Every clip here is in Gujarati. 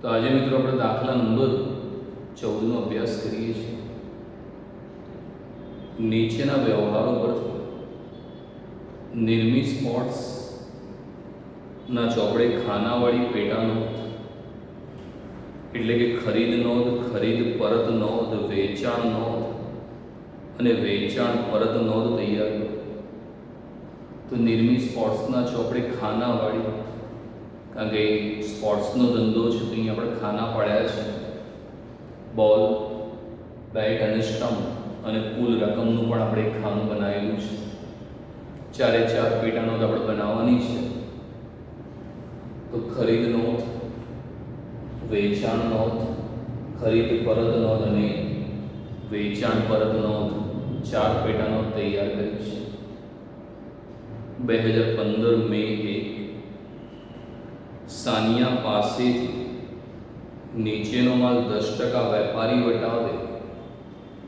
તો આજે મિત્રો આપણે દાખલા નંબર 14 નો અભ્યાસ કરીએ છીએ। નીચેના વ્યવહારો પરથી નિર્મિત સ્પોર્ટ્સ ના ચોપડે ખાનાવાળી પેટા નોંધ એટલે કે ખરીદ નોંધ, ખરીદ પરત નોંધ, વેચાણ નોંધ અને વેચાણ પરત નોંધ તૈયાર કરો। તો નિર્મિત સ્પોર્ટ્સના ચોપડે ખાનાવાળી, કારણ કે સ્પોર્ટ્સનો ધંધો છે તો અહીં આપણે ખાના પાડ્યા છે, બોલ, બેટ અને સ્ટમ્પ અને કુલ રકમનું પણ આપણે એક ખાનું બનાવેલું છે। ચારે ચાર પેટા નોંધ આપણે બનાવવાની છે। તો ખરીદ નોંધ, વેચાણ નોંધ, ખરીદ પરત નોંધ અને વેચાણ પરત નોંધ ચાર પેટા નોંધ તૈયાર કરી છે। 2015 મે 1 સાનિયા પાસેથી નીચેનો માલ 10% વેપારી વટાવે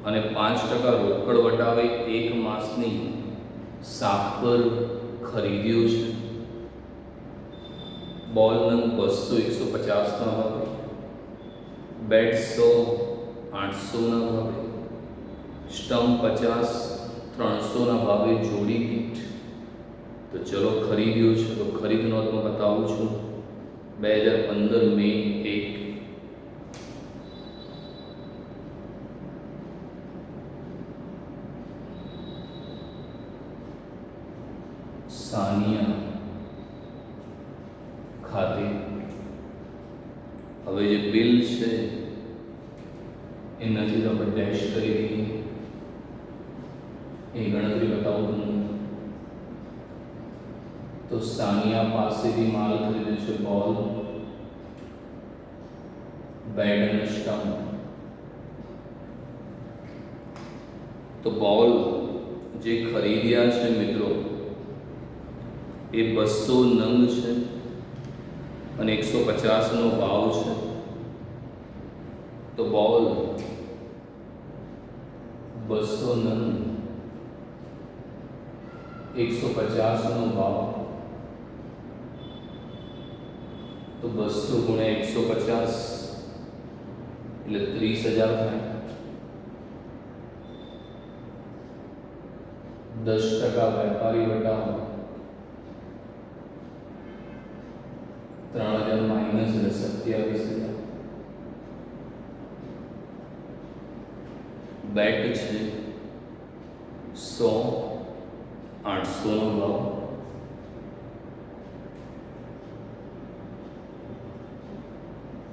અને 5% રોકડ વટાવે એક માસની શાખ પર ખરીદ્યો છે। બોલ નંગ 200 150 ના ભાવે, બેટ 100 800 ના ભાવે, સ્ટમ્પ 50 300 ના ભાવે જોડી દીઠ। તો ચલો ખરીદ્યો છે તો ખરીદ નોંધમાં બતાવું છું। 2015 મે 1 સાનિયા ખાતે, હવે જે બિલ છે એનાથી તો આપણે ડેશ કરી દઈએ, એ ગણતરી બતાવું તમને। તો સાનિયા પાસેથી માલ ખરીદે છે બોલ, બેટ અને સ્ટમ્પ। તો બોલ જે ખરીદ્યા છે મિત્રો એ 200 નંગ છે અને 150 નો ભાવ છે। તો બોલ 200 નંગ 150 નો ભાવ, તો 200 ગુણ્યા 150 એટલે 30,000 થાય। 10% વેપારી વટાવો 3,000 માઇનસ એટલે 27,000। બેટ છે 100 800 નો ભાવ,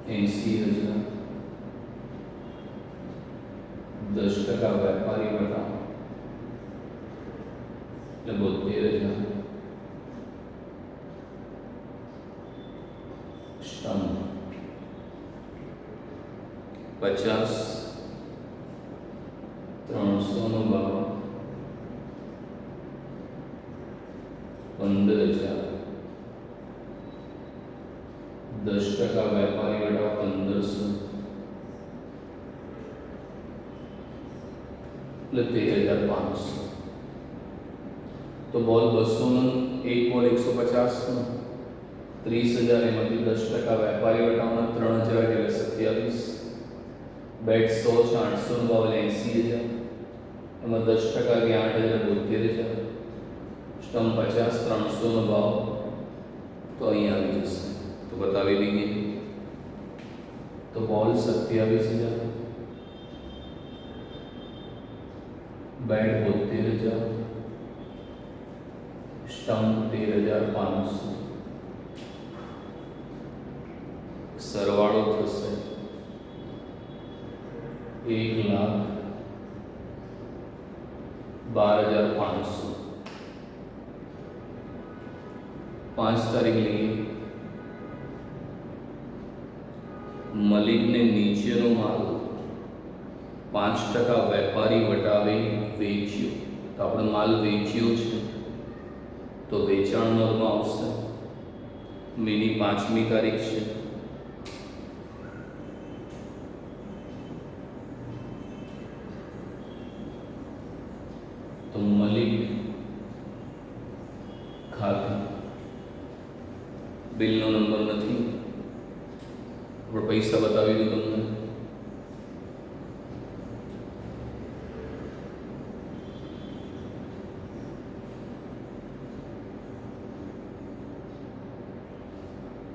$80,000। 10% વેપારી વટાવો એટલે 72,000। સ્ટમ્પ 50 300 નો ભાવ 15,000। 10% વેપારી વટાવ 1,500 એટલે 13,500। તો બોલ 200 નંગ, એક બોલ 150 નો 30,000, એમાંથી 10% વેપારી વટાવના 3,000 એટલે 27। બેટ 100 છે 800 નો ભાવ એટલે 80,000, એમાં 10% કે 8,000 એટલે 72,000। સ્ટમ્પ 50 300 નો ભાવ, તો અહીં આવી જશે, તો બતાવી દઈએ। તો બોલ 27,000, બેટ 72,000, સ્ટમ્પ 13,500। સરવાળો થશે 1,12,500। 5 તારીખ લઈએ। મલિકને નીચેનો માલ 5% વેપારી વટાવે વેચ્યો। તો આપણે માલ વેચ્યો છે તો વેચાણ નોંધમાં આવશે। મેની 5મી તારીખ છે। તો મલિક ખાતે બિલનો નંબર નથી, આપણે પૈસા બતાવી દઉં તમને.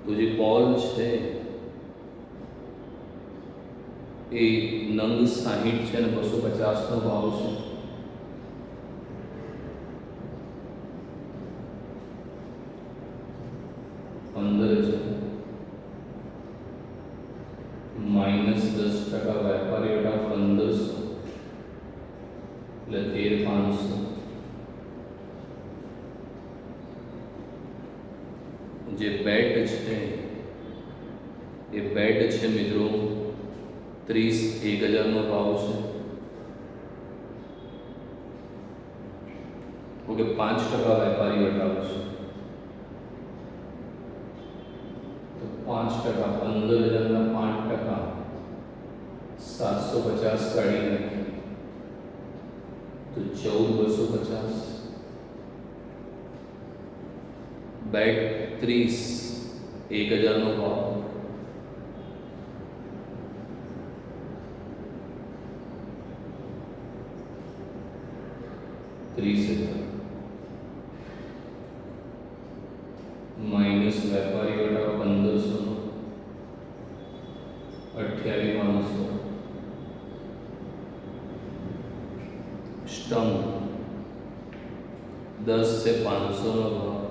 તો જે બોલ છે એ નંગ 60 છે અને 250 નો ભાવ છે. અંદર છે -10% વેપારી વટા 1500 એટલે 13500. જે બેટ છે એ બેટ છે મિત્રો 30,000 નો ભાવ છે. ઓકે, 5% વેપારી વટાવે છે તો 5%, 15,000 ના 5%, 750 કાઢી નાખીએ તો 14,250. બેટ 30,000 નો ભાવ. માઇનસ વેપારી વટા 1500 28,500. સ્ટમ્પ 10 से 500 નો ભાવ.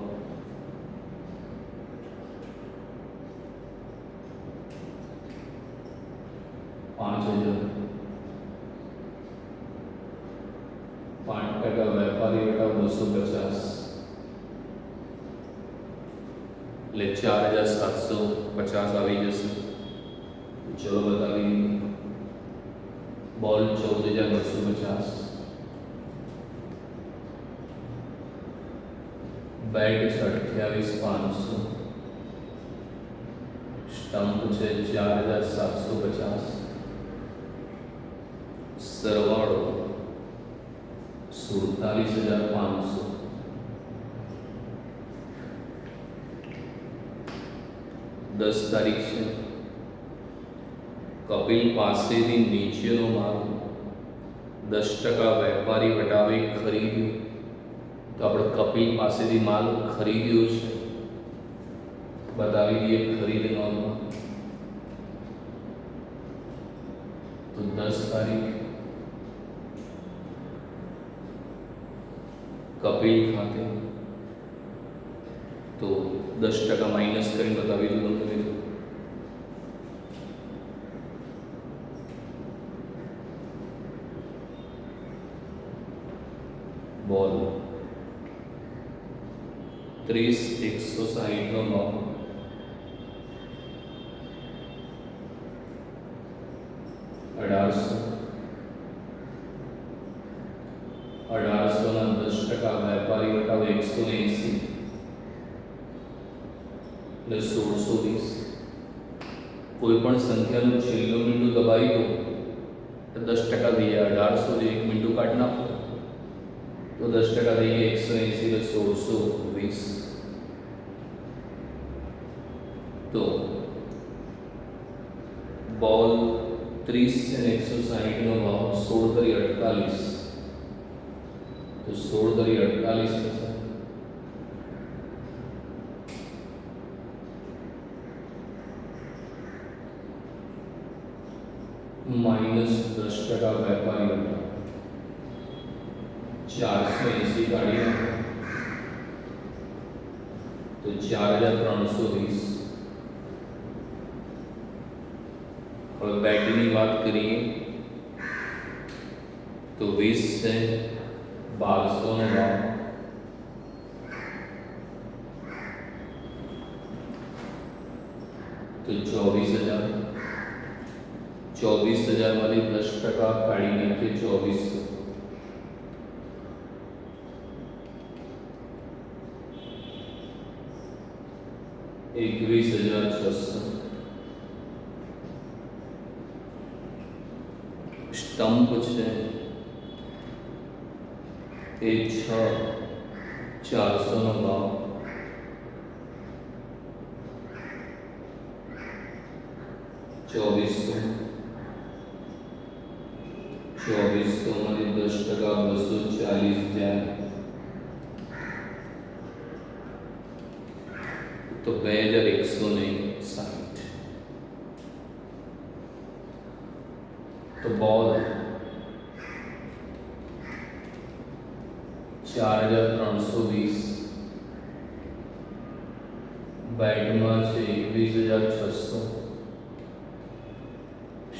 5,000. 5% વેપારી વટા 250 એટલે 4,750 આવી જશે. ચલો બતાવી. બોલ 14,250. બેટ છે 28,500. સ્ટમ્પ છે 4,750. સરવાળો 47,500. દસ તારીખ છે. કપિલ પાસેથી નીચેનો માલ 10% વેપારી વટાવે ખરીદ્યો. તો આપણે કપિલ પાસેથી માલ ખરીદ્યો છે, બતાવી દઈએ ખરીદ નોંધમાં. તો 10 તારીખ કપિલ ખાતે તો 10% માઇનસ કરીને બતાવી દઉં તમને. બોલ 30,160 નો ભાવ. 1,800 ના 10% વેપારી વટાવે 180 એટલે 1,620. કોઈ પણ સંખ્યાનું છેલ્લું મીંડું દબાવી દો તો 10% થઈ જાય. 1,800 એક મીંડું કાઢી નાખો તો 10% થઈ ગયા 180 એટલે 1,620. તો બોલ 30 અને 160 નો ભાવ 16,48. તો 16,48 થશે. માઇનસ 10% વેપારી વટા 480 કાઢી નાખો તો 4,320. હવે બેટની વાત કરીએ તો 20 છે 1,200 નો ભાવ. તો 24,000. 24,000 માંથી 10% કાઢી નાખીએ 2,400. 21,600. સ્ટમ્પ છે એ 6,400 નો ભાવ. 2400 માંથી 10% 240 જાય તો 2160. તો બોલ 4320, બેટમાં છે 21600,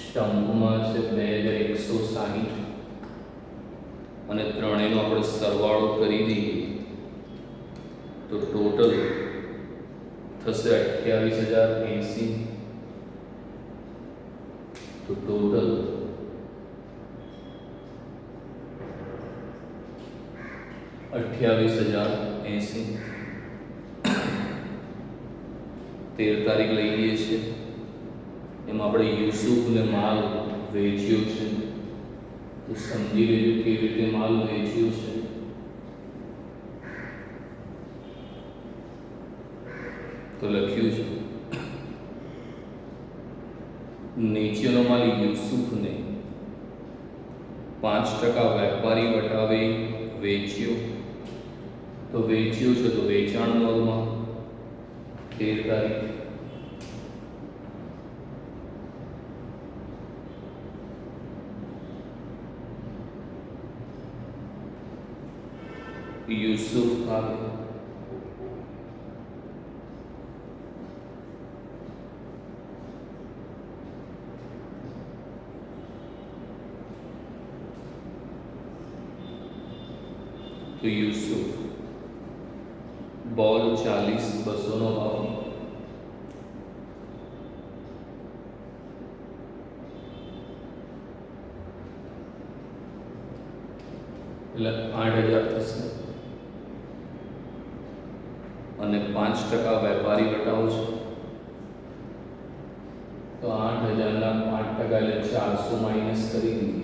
સ્ટમ્પમાં છે 2160 અને ત્રણેયનો આપણે સરવાળો કરી દઈએ તો ટોટલ થશે 28080. તો ટોટલ 28080. 13 તારીખ લઈ લઈએ છીએ. એમાં આપણે યુસુફને માલ વેચ્યો છે તો સમજી લેજો કેવી રીતે માલ વેચ્યો છે. તો લખ્યું છે નીચેનો માલ યુસુફને 5% વેપારી વટાવે વેચ્યો. તો વેચ્યો છે તો વેચાણ નોંધમાં 13 તારીખ. યુસુફ આવે તો યુસુફ બોલ 40-200 નો ભાવ એટલે 8000 થશે અને 5% વેપારી વટાવો છે તો 8000 ના 5% એટલે 400 માઇનસ કરી દઈએ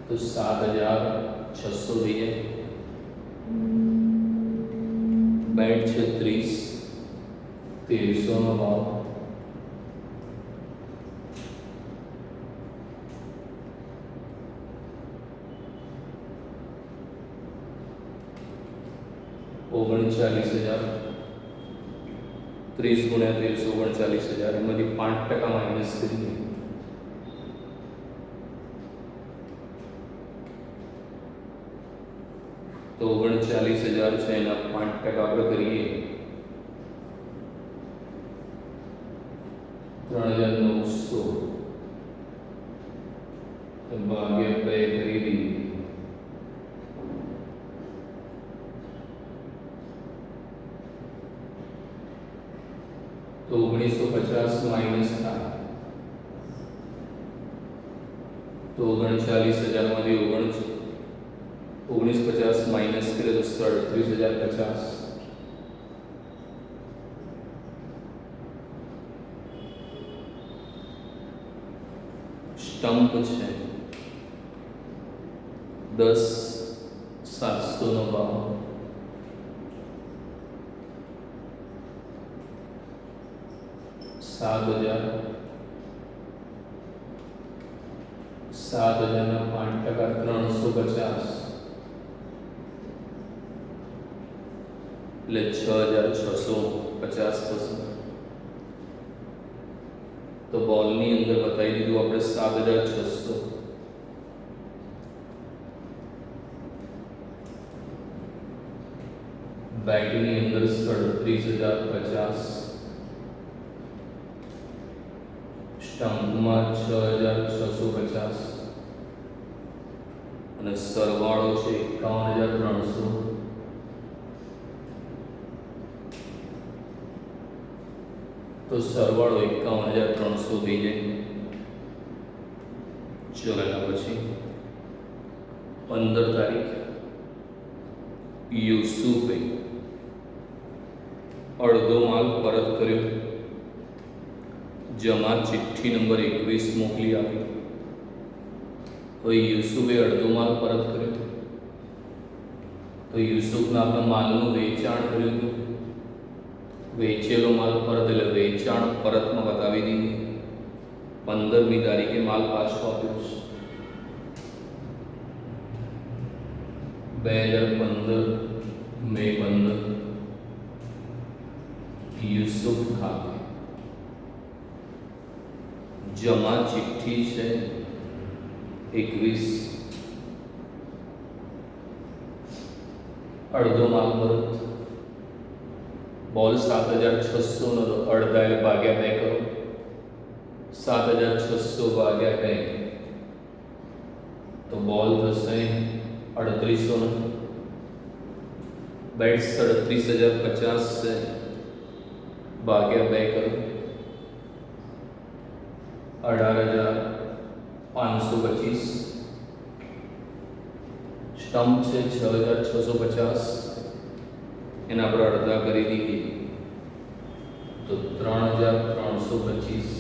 તો 7600 થઈ જાય. બેટ છે 30-1300 નો ભાવ $39,000. 30 × 1300 39,000. એમાંથી 5% માઇનસ કરી દઈએ તો 39,000 છે એના 5% આપણે કરીએ 3900 ભાગ્યા 2 કરી દઈએ તો 1950 માઇનસ થાય તો 39,000 માંથી 1950 માઇનસ કરે તો 37,050. સ્ટમ્પ છે 10,700 નો ભાવ $7,000 ના 5% 350 એટલે 6,650 થશે. તો બોલની અંદર બતાવી દીધું આપણે 7,600. બેટની અંદર 37,050, સ્ટમ્પમાં 6,650 અને સરવાળો છે 51,300. તો સરવાળો 51,300 થઈ જાય. ચલો એના પછી 15 તારીખ યુસુફે અડધો માલ પરત કર્યો. જમા ચિઠ્ઠી નંબર 21 મોકલી આપી. તો યુસુફે અડધો માલ પરત કર્યો તો યુસુફના આપણે માલનું વેચાણ કર્યું હતું વેચેલો માલ પરત એટલે વેચાણ પરતમાં બતાવી દઈએ. 15મી તારીખે માલ પાછો આપ્યો છે. 2015 મે 15 યુસુફ ખાતે જમા ચિઠ્ઠી છે 21. અડધો માલ પરત. બોલ 7600 નો અડધા એટલે ભાગ્યા 2 કરો. 7600 ભાગ્યા 2 તો બોલ થશે 3800 નો. બેટ 37,050 છે ભાગ્યા 2 કરો. 18,525. સ્ટમ્પ છે 6,650. એના આપણે અડધા કરી દઈએ તો 3,325.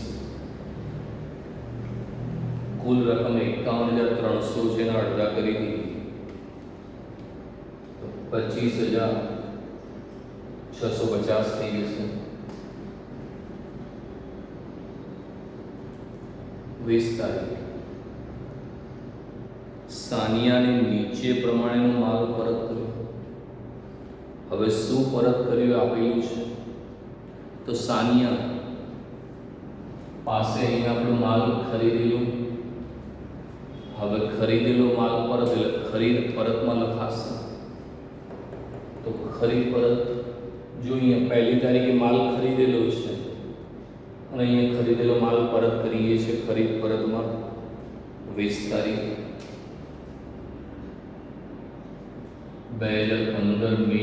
કુલ રકમ 51,300 છે. એના અડધા કરી દઈએ તો 25,650 થઈ જશે. 20 તારીખ સાનિયાને નીચે પ્રમાણેનો માલ પરત કર્યો. હવે શું પરત કર્યું આપેલું છે તો સાનિયા પાસે અહીંયા આપણો માલ ખરીદેલું. હવે ખરીદેલો માલ પરત એટલે ખરીદ પરતમાં લખાશે તો ખરીદ પરત જો અહીંયા 1લી તારીખે માલ ખરીદેલો છે અને અહીંયા ખરીદેલો માલ પરત કરીએ છીએ ખરીદ પરતમાં 20 તારીખ 2015 મે 20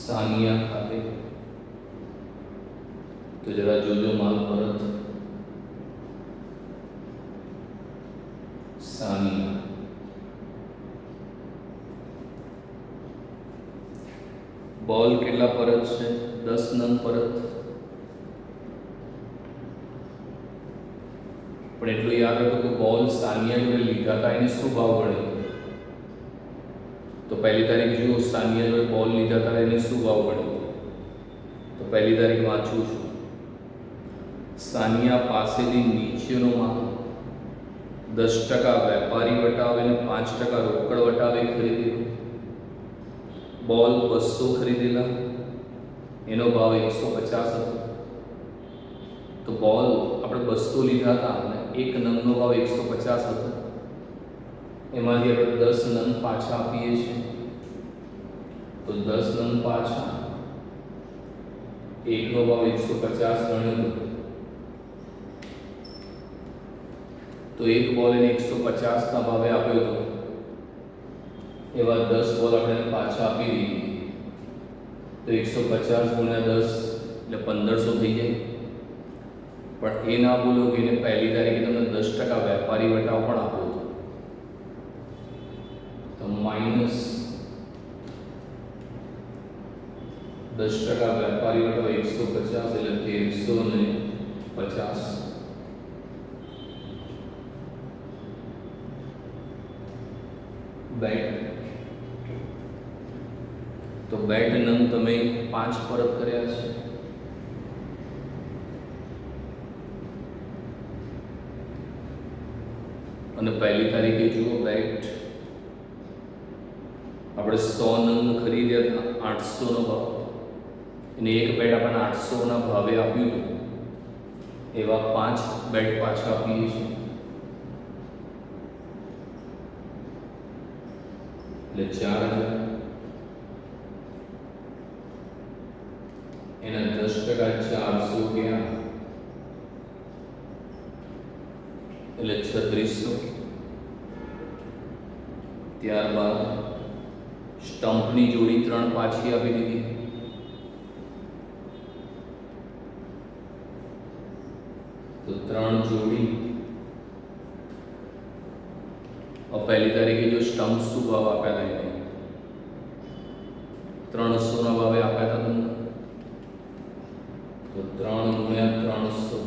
સાનિયા ખાતે તો જરા જોજો માલ પરત. સાનિયા બોલ કેટલા પરત છે 10 નંગ પરત. પણ એટલું યાદ રાખો કે બોલ સાનિયા જોડે લીધા હતા એને શું ભાવ મળ્યો તો 1લી તારીખ જુઓ સાનિયા જોડે બોલ લીધા હતા એને શું ભાવ મળ્યો તો 1લી તારીખ વાંચું છું. સાનિયા પાસેથી નીચેનો માલ 10% વેપારી વટાવે અને 5% રોકડ વટાવે ખરીદેલો. બોલ 200 ખરીદેલા એનો ભાવ 150 હતો. તો બોલ આપણે 200 લીધા હતા અને એક નંગનો ભાવ 150 હતો. એમાંથી આપણે 10 નંગ પાછા આપીએ છીએ તો 10 નંગ પાછા એકનો ભાવ 150 ગણ્યો તો એક બોલ એને 150 ના ભાવે આપ્યો હતો. એવા 10 બોલ આપણે પાછા આપી દઈએ તો 150 ગુણ્યા 10 એટલે 1500 થઈ જાય. પણ એ ના બોલો કે એને 1લી તારીખે તમને 10% વેપારી વટાવ પણ આપ્યો હતો તો માઇનસ 10% વેપારી વટાવ 150 એટલે 1350. બેટ તો બેટ નંગ તમે 5 પરત કર્યા છે. અને 1લી તારીખે જુઓ બેટ આપણે 100 નંગ ખરીદ્યા હતા 800 નો ભાવ અને એક બેટ આપણને 800 ના ભાવે આપ્યું હતું. એવા 5 બેટ પાછા આપીએ છીએ એટલે 4000. એના 10% 400 ગયા એટલે 3600. ત્યારબાદ સ્ટમ્પની જોડી 3 પાછી આપી દીધી તો 3 જોડી. 1લી તારીખે જો સ્ટમ્પ શું ભાવ આપ્યા હતા એને 300 ના ભાવે આપ્યા હતા તમને તો 3 ગુણ્યા 300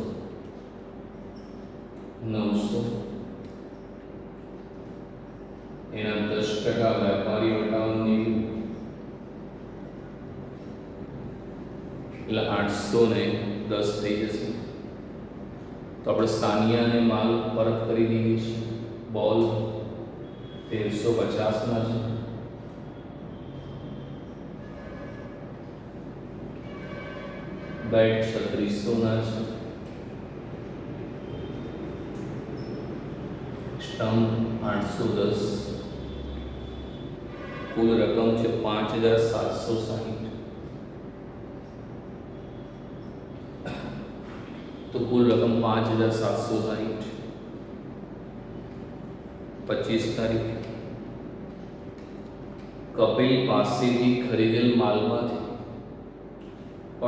900 એના 10% એટલે 810 થઈ જશે. તો આપણે સાનિયાને માલ પરત કરી દઈએ છીએ. બોલ 1350ના છે. બેટ 3600ના છે. સ્ટમ્પ 810. કુલ રકમ છે 5760. તો કુલ રકમ 5760. 25 તારીખ કપિલ પાસેથી ખરીદેલ માલમાંથી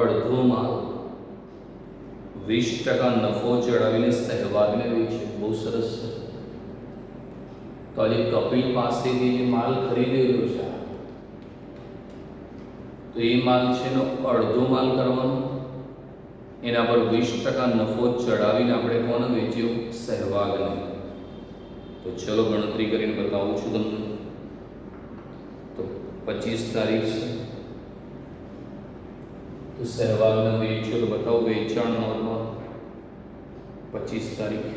અડધો માલ 20% નફો ચડાવીને સહેવાગને વેચ્યો. બહુ સરસ છે. તો આજે કપિલ પાસેથી જે માલ ખરીદેલો છે તો એ માલ છે એનો અડધો માલ કરવાનો, એના પર 20% નફો ચડાવીને આપણે કોને વેચ્યો? સહેવાગને. તો ચલો ગણતરી કરીને બતાવું છું તમને. તો 25 તારીખ છે તો સહેવાગને વેચ્યો તો બતાવો વેચાણ નોંધમાં 25 તારીખ.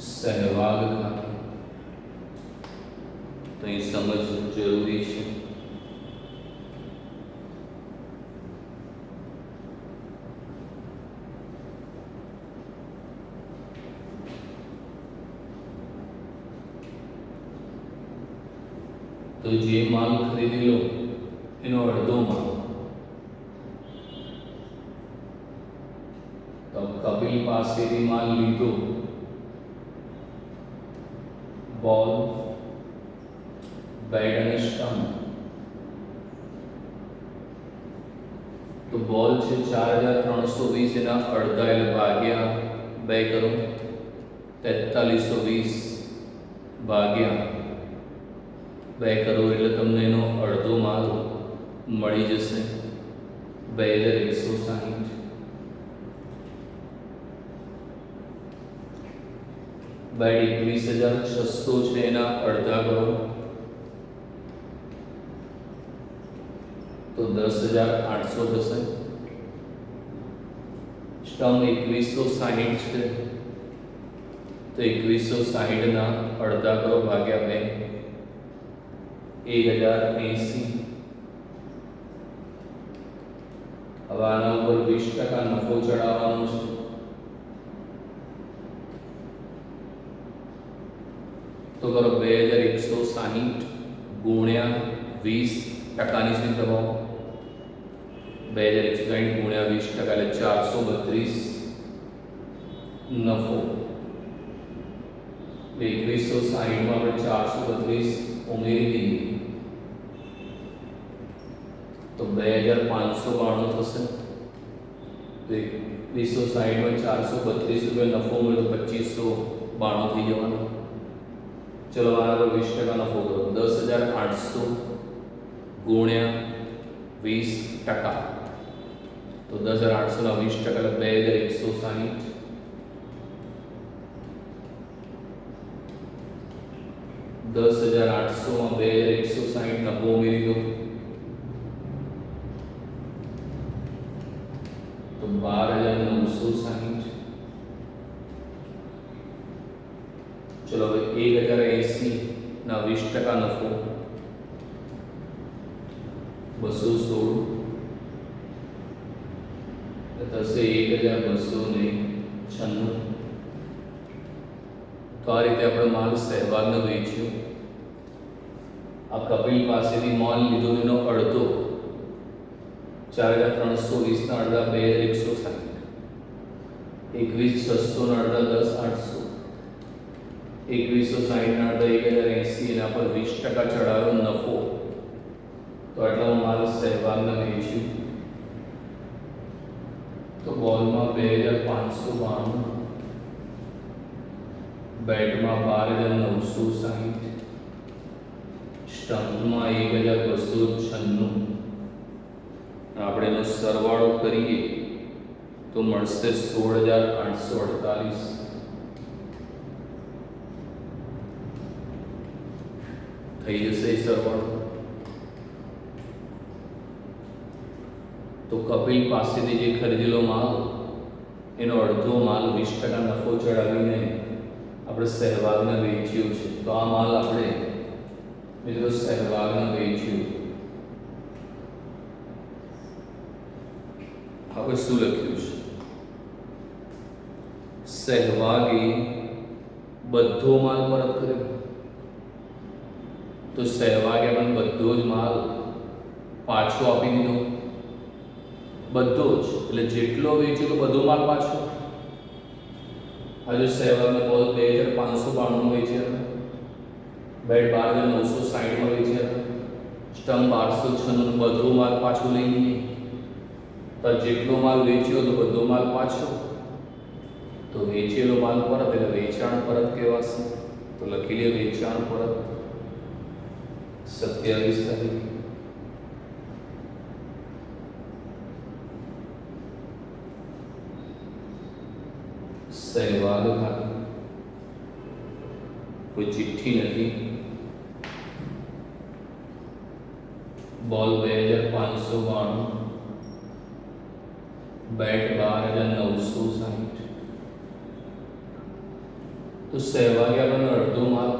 સહેવાગ ખાતે તો એ સમજ જરૂરી છે. તો જે માલ ખરીદી લો એનો અડધો માલ. તો કપિલ પાસેથી માલ લીધો બોલ, બેટ અને સ્ટમ્પ. તો બોલ છે 4320, એના અડધા એટલે ભાગ્યા 2 કરો 4320 ભાગ્યા 2 કરો એટલે તમને એનો અડધો માલ મળી જશે 2160. બેટ 21600 છે, એના અડધા કરો તો 10800 થશે. સ્ટમ્પ 2160 છે તો 2160 ના અડધા કરો ભાગ્યા 2 1080. હવે આના ઉપર 20% નફો ચડાવવાનો છે. તો કરો 2160 ગુણ્યા 20%ની સ્વીચ દબાવો. 2160 ગુણ્યા 20% એટલે 432 નફો. 2160 માં આપણે 432 ઉમેરી દઈએ તો 2592 થશે. તો 2160 માં 432 રૂપિયા નફો મળ્યો, 2592 થઈ જવાનો. ચલો આના પર 20% નફો કરો. 10800 ગુણ્યા 20%. તો 10800 ના 20% એટલે 2160. 10800 માં 2160 નફો ઉમેરી દો તો 12960. ચલો હવે 1080 ના 20% નફો 216 થશે 1296. તો આ રીતે આપણે માલ સહેવાગને વેચ્યો. આ કપિલ પાસેથી માલ લીધો એનો અડધો 4320 ના અડધા 2160, 21600 ના અડધા 10800, 2160 ના અડધા 1080, એના પર 20% ચડાવ્યો નફો. તો આટલામાં માલ સહેવાગને વેચ્યું. તો બોલમાં 2592, બેટમાં 12960, સ્ટમ્પમાં 1296. આપણે એનો સરવાળો કરીએ તો મળશે 16848. થઈ જશે એ સરવાળો. તો કપિલ પાસેથી જે ખરીદેલો માલ એનો અડધો માલ 20% નફો ચડાવીને આપણે સહેવાગને વેચ્યું છે. તો આ માલ આપણે મિત્રો સહેવાગને વેચ્યું. હવે શું લખ્યું છે? સહેવાગે બધો માલ પરત કર્યો. તો સહેવાગે પણ બધો જ માલ પાછો આપી દીધો. બધો જ, એટલે જેટલો વેચ્યો તો બધો માલ પાછો. હજુ સહેવાગને બોલ 2592 વેચ્યા, બેટ 12960 વેચ્યા, સ્ટમ્પ 1296 બધો માલ પાછો લઈ લઈએ. તો જેટલો માલ વેચ્યો તો બધો માલ પાછો, તો વેચેલો માલ પરત એટલે વેચાણ પરત કહેવાશે. તો લખી લે વેચાણ પરત 27 તારીખ. સહેવાગ ખાતે કોઈ ચિઠ્ઠી નથી. બોલ 2592, બેટ 12960. તો સહેવાગે આપણને અડધો માલ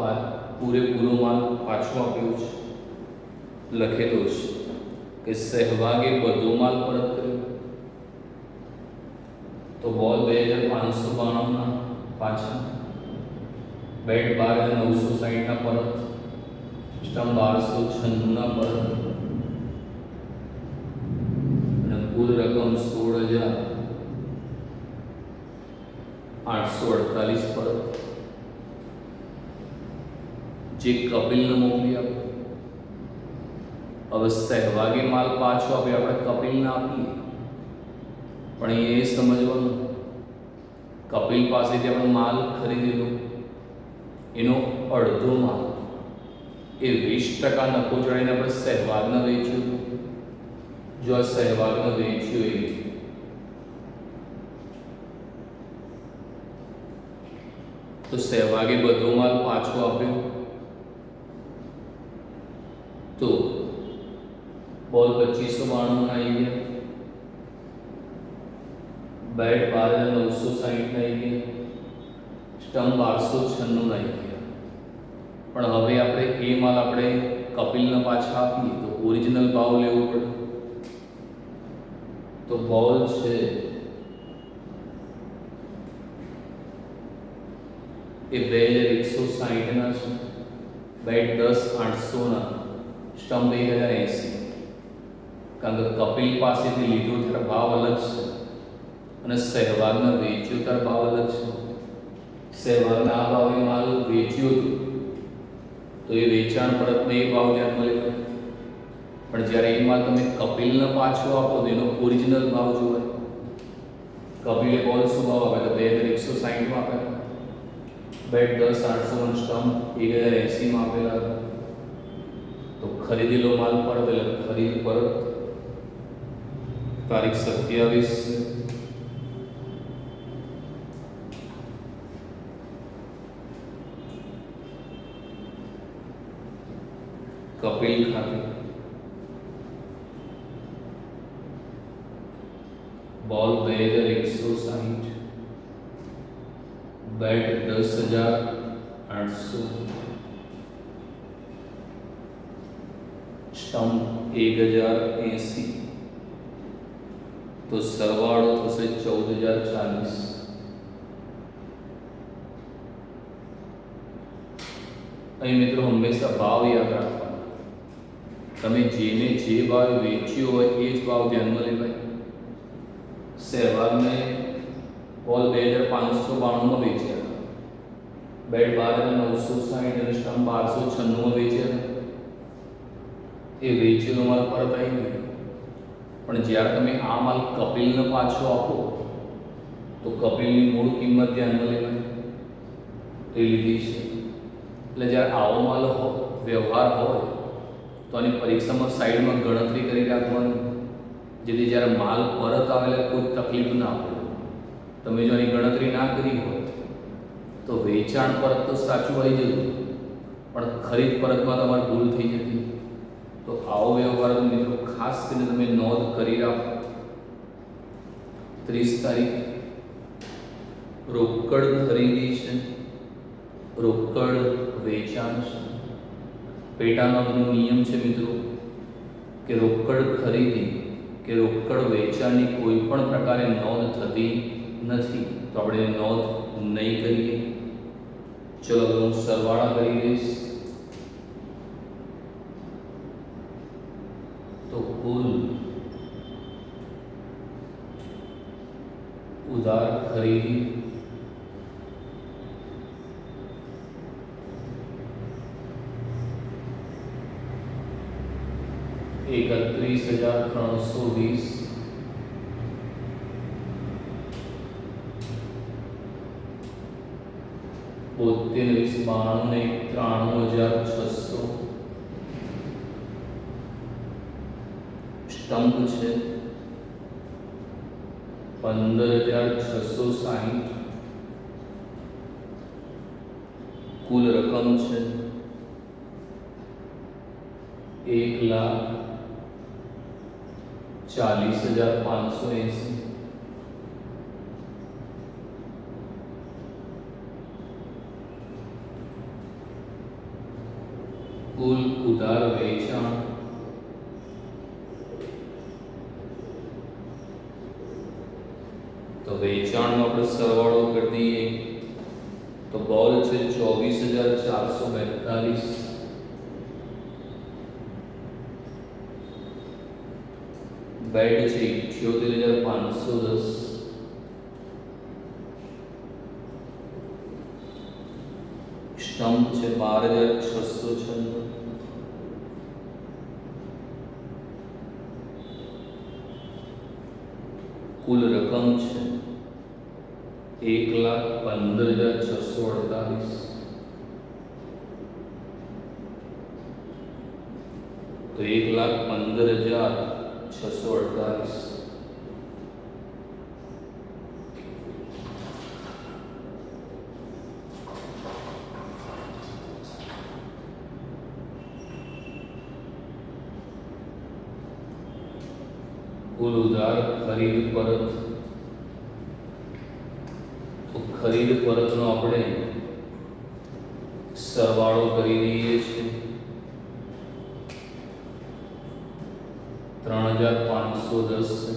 પૂરેપૂરો માલ પાછો આપ્યો છે. લખેલો છે કે સહેવાગે બધો માલ પરત કર્યો. તો બોલ 2592 પાછા, બેટ 12960 પરત, સ્ટમ્પ 1296 પરત, અને કુલ રકમ 16,848 પરત જે કપિલને મોકલી આપ્યો. હવે સહેવાગે માલ પાછો આપ્યો, આપણે કપિલને આપીએ, પણ એ સમજવાનું કપિલ પાસેથી આપણે માલ ખરીદેલો એનો અડધો માલ એ 20% નફો ચડાવીને આપણે સહેવાગને વેચ્યું. જો આ સહેવાગને વેચ્યું એ તો સહેવાગે બધો માલ પાછો આપ્યો. તો બોલ 2592 આવી ગયા, બેટ 12960 આવી ગયા, સ્ટમ્પ 1296 આવી ગયા. પણ હવે આપણે એ માલ આપણે કપિલને પાછા આપીએ તો ઓરિજિનલ ભાવ લેવો પડે. તો બોલ છે એ 2160 છે, બેટ 10800, સ્ટમ્પ 1080. કારણ કે કપિલ પાસેથી લીધો ત્યારે ભાવ અલગ છે અને સહેવાગને વેચ્યો ત્યારે ભાવ અલગ છે. સહેવાગના આ ભાવે માલ વેચ્યો હતો તો એ વેચાણ પરતને એ ભાવ ધ્યાનમાં લેવાય. પણ જ્યારે એ માલ તમે કપિલને પાછો આપો તો એનો ઓરિજિનલ ભાવ જોવાય. કપિલે બોલ શું ભાવ આપે? તો 2160 આપેલા, બેટ 10800, સ્ટમ્પ 1080 આપેલા. તો ખરીદેલો માલ પરત એટલે ખરીદ પરત તારીખ 27. કપિલ ખાતે બોલ 2160, બેટ 10800, સ્ટમ્પ 1080. તો સરવાળો થશે 14040. અહીં મિત્રો હંમેશા ભાવ યાદ રાખવાના. તમે જેને જે ભાવે વેચ્યો હોય એ જ ભાવ ધ્યાનમાં લેવાય. સહેવાગને બોલ 2592 વેચ્યા, બેટ 12960 અને સ્ટમ્પ 1296 વેચ્યા. એ વેચેલો માલ પરત આવી ગયો. પણ જ્યારે તમે આ માલ કપિલને પાછો આપો તો કપિલની મૂળ કિંમત ધ્યાનમાં લેવાય. એ લીધી છે. એટલે જ્યારે આવો માલ વ્યવહાર હોય તો આની પરીક્ષામાં સાઈડમાં ગણતરી કરી રાખવાની, જેથી જ્યારે માલ પરત આવેલા કોઈ તકલીફ ના પડે. તમે જો આની ગણતરી ના કરી હોય તો વેચાણ પરત તો સાચું આવી જતું, પણ ખરીદ પરતમાં તમારે ભૂલ થઈ જતી. તો આવો વ્યવહાર મિત્રો ખાસ કરીને તમે નોંધ કરી રાખો. 30 તારીખ રોકડ ખરીદી છે, રોકડ વેચાણ છે. પેટા નોંધનો નિયમ છે મિત્રો કે રોકડ ખરીદી કે રોકડ વેચાણની કોઈ પણ પ્રકારે નોંધ થતી નથી. તો આપણે નોંધ નહીં કરીએ. ચલો હું સરવાળા કરી દઈશ. તો કુલ ઉધાર ખરીદી ₹31,320. બોતેર 92,93,600. સ્ટમ્પ છે 15,660. કુલ રકમ છે 1,40,580. કુલ ઉધાર વેચાણ તો વેચાણનો આપણે સરવાળો કરી દઈએ તો બોલ છે 24,442. બેડ છે 78,510. સ્ટમ્પ છે 12,696. કુલ રકમ છે 1,15,648. તો 1,15,648. કુલ ઉધાર ખરીદ પરત. તો ખરીદ પરતનો આપણે સરવાળો કરી દઈએ છીએ 3,510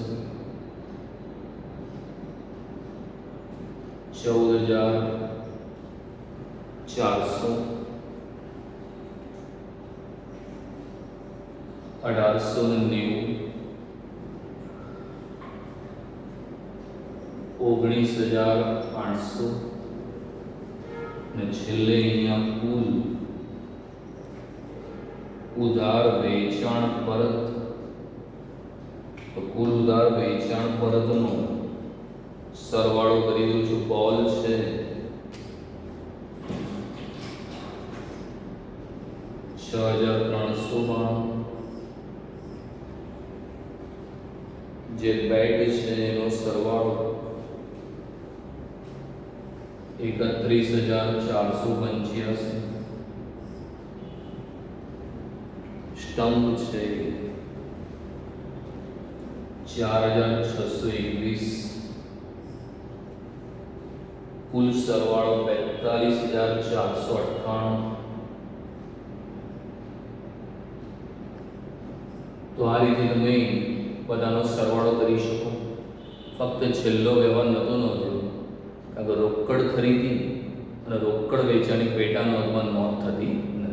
14,400 1,890 19,800 ને છેલ્લે અહીંયા કુલ ઉધાર વેચાણ પરત. તો કુલ ઉધાર વેચાણ પરતનો સરવાળો કરી દઉં છું. બોલ છે 6,392. જે બેડ છે એનો સરવાળો 31,485. સ્ટમ્પ છે 4,621. કુલ સરવાળો 42,498. તો આ રીતે તમે બધાનો સરવાળો કરી શકો. ફક્ત છેલ્લો વ્યવહાર નહોતો નોંધ્યો કારણ કે રોકડ ખરીદી અને રોકડ વેચાણની પેટા નોંધમાં નોંધ થતી નથી.